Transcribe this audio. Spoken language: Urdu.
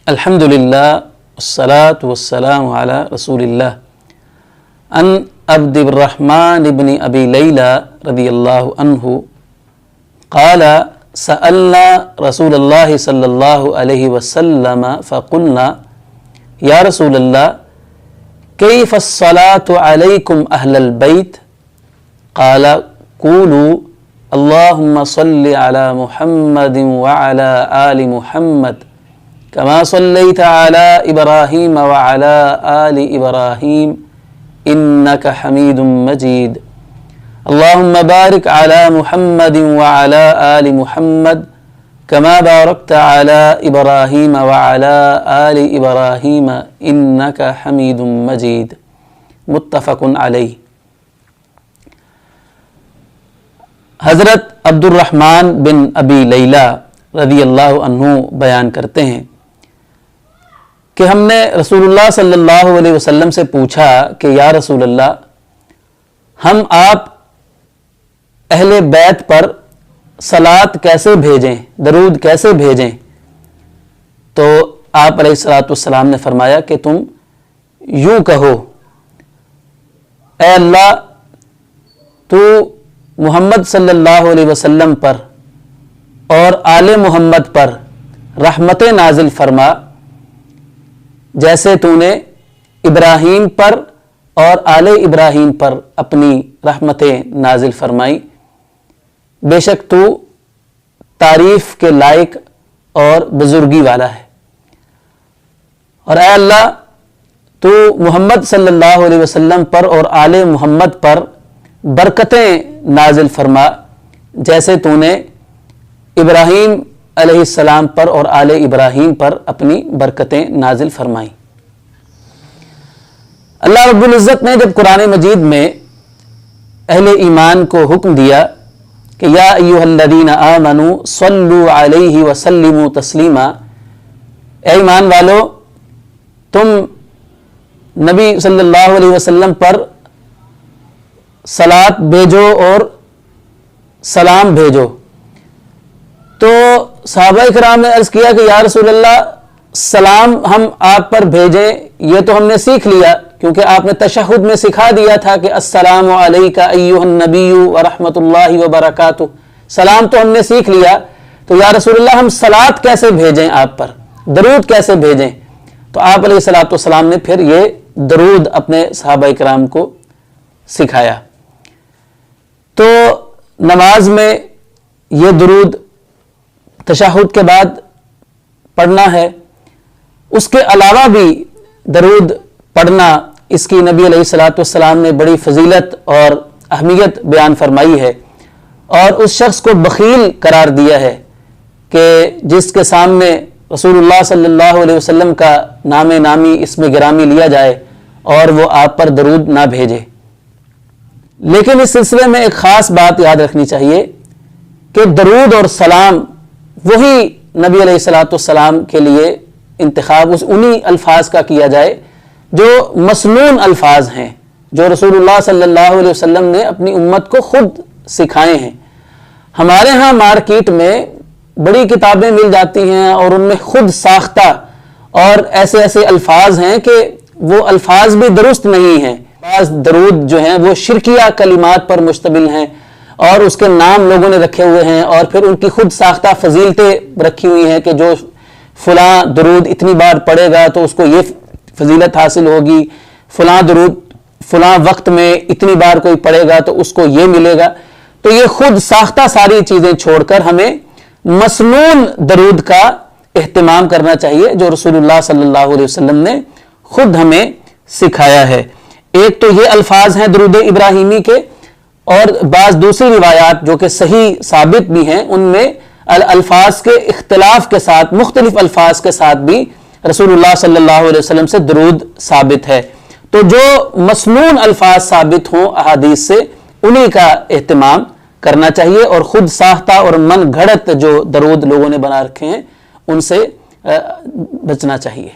الحمدللہ والصلاة والسلام علی رسول اللہ ان عبد الرحمن بن ابی لیلہ رضی اللہ عنہ قال سألنا رسول اللہ صلی اللہ علیہ وسلم فقلنا یا رسول اللہ کیف الصلاة علیکم اہل البیت قال قولوا اللہم صل علی محمد وعلی آل محمد كما صليت على إبراهيم وعلى آل إبراهيم إنك حميد مجيد اللهم بارك على محمد وعلى آل محمد كما باركت على إبراهيم وعلى آل إبراهيم إنك حميد مجيد متفق علیہ۔ حضرت عبد الرحمن بن ابی لیلہ رضی اللہ عنہ بیان کرتے ہیں کہ ہم نے رسول اللہ صلی اللہ علیہ وسلم سے پوچھا کہ یا رسول اللہ، ہم آپ اہل بیت پر صلات کیسے بھیجیں، درود کیسے بھیجیں؟ تو آپ علیہ الصلوۃ والسلام نے فرمایا کہ تم یوں کہو، اے اللہ تو محمد صلی اللہ علیہ وسلم پر اور آل محمد پر رحمتیں نازل فرما جیسے تو نے ابراہیم پر اور آل ابراہیم پر اپنی رحمتیں نازل فرمائی، بے شک تو تعریف کے لائق اور بزرگی والا ہے۔ اور اے اللہ تو محمد صلی اللہ علیہ وسلم پر اور آل محمد پر برکتیں نازل فرما جیسے تو نے ابراہیم علیہ السلام پر اور آل ابراہیم پر اپنی برکتیں نازل فرمائیں۔ اللہ رب العزت نے جب قرآن مجید میں اہل ایمان کو حکم دیا کہ یا ایھا الذین آمنوا صلوا علیہ وسلموا تسلیما، اے ایمان والو تم نبی صلی اللہ علیہ وسلم پر صلات بھیجو اور سلام بھیجو، تو صحابہ کرام نے عرض کیا کہ یا رسول اللہ سلام ہم آپ پر بھیجیں یہ تو ہم نے سیکھ لیا، کیونکہ آپ نے تشہد میں سکھا دیا تھا کہ السلام علیکہ ایھا النبی ورحمۃ اللہ وبرکاتہ، سلام تو ہم نے سیکھ لیا، تو یا رسول اللہ ہم صلات کیسے بھیجیں آپ پر، درود کیسے بھیجیں؟ تو آپ علیہ الصلوۃ والسلام نے پھر یہ درود اپنے صحابہ کرام کو سکھایا۔ تو نماز میں یہ درود تشہد کے بعد پڑھنا ہے، اس کے علاوہ بھی درود پڑھنا اس کی نبی علیہ الصلوۃ والسلام نے بڑی فضیلت اور اہمیت بیان فرمائی ہے، اور اس شخص کو بخیل قرار دیا ہے کہ جس کے سامنے رسول اللہ صلی اللہ علیہ وسلم کا نام نامی اسم گرامی لیا جائے اور وہ آپ پر درود نہ بھیجے۔ لیکن اس سلسلے میں ایک خاص بات یاد رکھنی چاہیے کہ درود اور سلام وہی نبی علیہ الصلوۃ والسلام کے لیے انتخاب انہی الفاظ کا کیا جائے جو مسنون الفاظ ہیں، جو رسول اللہ صلی اللہ علیہ وسلم نے اپنی امت کو خود سکھائے ہیں۔ ہمارے ہاں مارکیٹ میں بڑی کتابیں مل جاتی ہیں اور ان میں خود ساختہ اور ایسے ایسے الفاظ ہیں کہ وہ الفاظ بھی درست نہیں ہیں۔ بعض درود جو ہیں وہ شرکیہ کلمات پر مشتمل ہیں اور اس کے نام لوگوں نے رکھے ہوئے ہیں، اور پھر ان کی خود ساختہ فضیلتیں رکھی ہوئی ہیں کہ جو فلاں درود اتنی بار پڑھے گا تو اس کو یہ فضیلت حاصل ہوگی، فلاں درود فلاں وقت میں اتنی بار کوئی پڑھے گا تو اس کو یہ ملے گا۔ تو یہ خود ساختہ ساری چیزیں چھوڑ کر ہمیں مسنون درود کا اہتمام کرنا چاہیے جو رسول اللہ صلی اللہ علیہ وسلم نے خود ہمیں سکھایا ہے۔ ایک تو یہ الفاظ ہیں درود ابراہیمی کے، اور بعض دوسری روایات جو کہ صحیح ثابت بھی ہیں ان میں الفاظ کے اختلاف کے ساتھ، مختلف الفاظ کے ساتھ بھی رسول اللہ صلی اللہ علیہ وسلم سے درود ثابت ہے۔ تو جو مسنون الفاظ ثابت ہوں احادیث سے انہی کا اہتمام کرنا چاہیے، اور خود ساختہ اور من گھڑت جو درود لوگوں نے بنا رکھے ہیں ان سے بچنا چاہیے۔